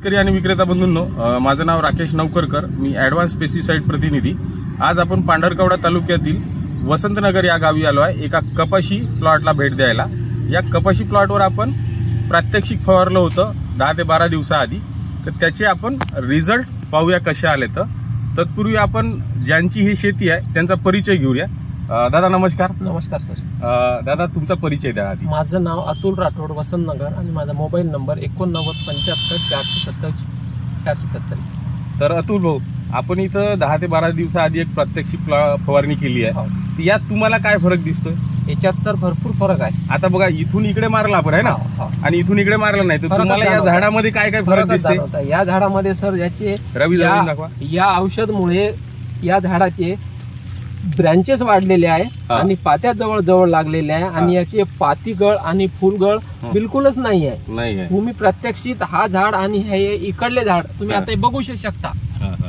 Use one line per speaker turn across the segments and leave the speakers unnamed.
शेतकरी आणि विक्रेता बंधूंनो, माझं नाव राकेश नवकरकर, मी ॲडव्हान्स पेस्टिसाइड प्रतिनिधी। आज आपण पांढरकवडा तालुक्यातील वसंतनगर या गावी आलो आहे एका कपाशी प्लॉटला भेट द्यायला। या कपाशी प्लॉटवर आपण प्रात्यक्षिक फवारलं होतं 10 ते 12 दिवसाआधी, तर त्याचे आपण रिझल्ट पाहूया कसे आले। तर तत्पूर्वी आपण ज्यांची ही शेती आहे त्यांचा परिचय घेऊया। दादा नमस्कार।
नमस्कार सर।
दादा तुमचा परिचय द्या आधी।
माझं नाव अतुल राठोड, वसंतनगर, आणि माझा मोबाईल नंबर 8975
तर अतुल भाऊ, आपण इथं 10 ते 12 दिवसाआधी एक प्रात्यक्षिक फवारणी केली आहे। यात तुम्हाला काय फरक दिसतोय?
याच्यात सर भरपूर फरक आहे।
आता बघा, इथून इकडे मारला आपण आहे ना, आणि इथून इकडे मारला नाही, तर तुम्हाला या झाडामध्ये काय काय फरक दिसते?
या झाडामध्ये सर याचे
दाखवा।
या औषधमुळे या झाडाचे ब्रँचेस वाढलेले आहे आणि पात्या जवळ जवळ लागलेले आहे आणि याचे पातीगळ आणि फुलगळ बिलकुलच नाही आहे। तुम्ही प्रात्यक्षिक हा झाड आणि हे इकडले झाड तुम्ही आता बघू शकता,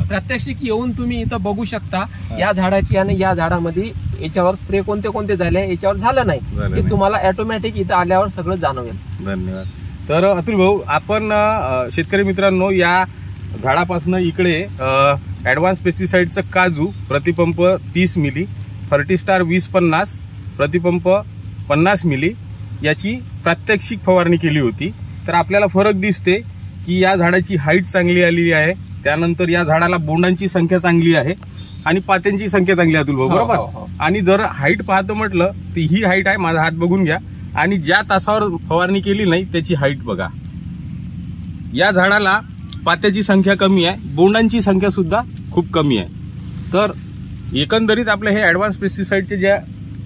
प्रात्यक्षिक येऊन तुम्ही इथं बघू शकता या झाडाची आणि या झाडामध्ये याच्यावर स्प्रे कोणते कोणते झाले याच्यावर झालं नाही, ते तुम्हाला ऑटोमॅटिक इथं आल्यावर सगळं जाणवेल।
धन्यवाद। तर अतुल भाऊ, आपण शेतकरी मित्रांनो, या झाडापासून इकडे ॲडव्हान्स पेस्टिसाइडचं काजू प्रतिपंप 30 मिली, फर्टिस्टार 20-50 प्रतिपंप 50 मिली याची प्रात्यक्षिक फवारणी केली होती। तर आपल्याला फरक दिसते की या झाडाची हाईट चांगली आलेली आहे, त्यानंतर या झाडाला बोंडांची संख्या चांगली आहे आणि पात्यांची संख्या चांगली आहे अतुल भाऊ, बरोबर? आणि जर हाईट पाहतो म्हटलं तर ही हाईट आहे, माझा हात बघून घ्या, आणि ज्या तासावर फवारणी केली नाही त्याची हाईट बघा। या झाडाला पात्याची संख्या कमी आहे, बोंडांची संख्या सुद्धा खूप कमी आहे। तर एकंदरीत आपले हे ॲडव्हान्स पेस्टिसाइडचे जे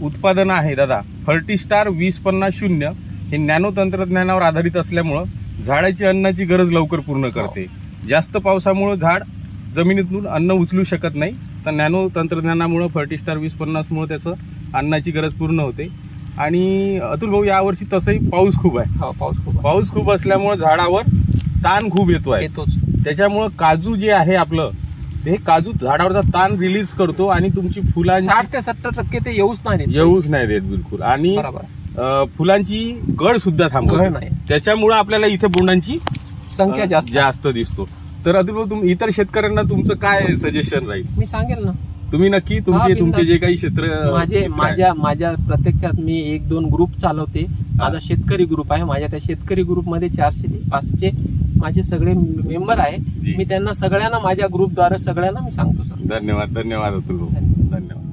उत्पादन आहे दादा, फर्टिस्टार 20-50-0 हे नॅनो तंत्रज्ञानावर आधारित असल्यामुळं झाडाची अन्नाची गरज लवकर पूर्ण करते। जास्त पावसामुळे झाड जमिनीतून अन्न उचलू शकत नाही, तर नॅनो तंत्रज्ञानामुळे फर्टिस्टार 20-50 मुळे त्याचं अन्नाची गरज पूर्ण होते। आणि अतुल भाऊ, यावर्षी तसंही पाऊस खूप आहे, पाऊस खूप असल्यामुळे झाडावर ताण खूप येतोच। त्याच्यामुळे काजू जे आहे आपलं, ते काजू झाडावरचा ताण रिलीज करतो आणि तुमची फुलांची
60 ते 70% ते येऊच नाही देत
बिलकुल, आणि फुलांची गळ सुद्धा थांबवते। त्याच्यामुळे आपल्याला इथे बोंडांची
संख्या
जास्त दिसतो। तर अतुल भाऊ, इतर शेतकऱ्यांना तुमचं काय सजेशन राहील?
मी सांगेल ना,
तुम्ही नक्की तुमचे जे काही क्षेत्र
माझ्या प्रत्यक्षात मी 1-2 ग्रुप चालवते। माझा शेतकरी ग्रुप आहे, माझ्या त्या शेतकरी ग्रुपमध्ये 400 ते 500 माझे सगळे मेंबर आहे। मी त्यांना सगळ्यांना माझ्या ग्रुपद्वारे सगळ्यांना मी सांगतो सर।
धन्यवाद अतुल भाऊ, धन्यवाद।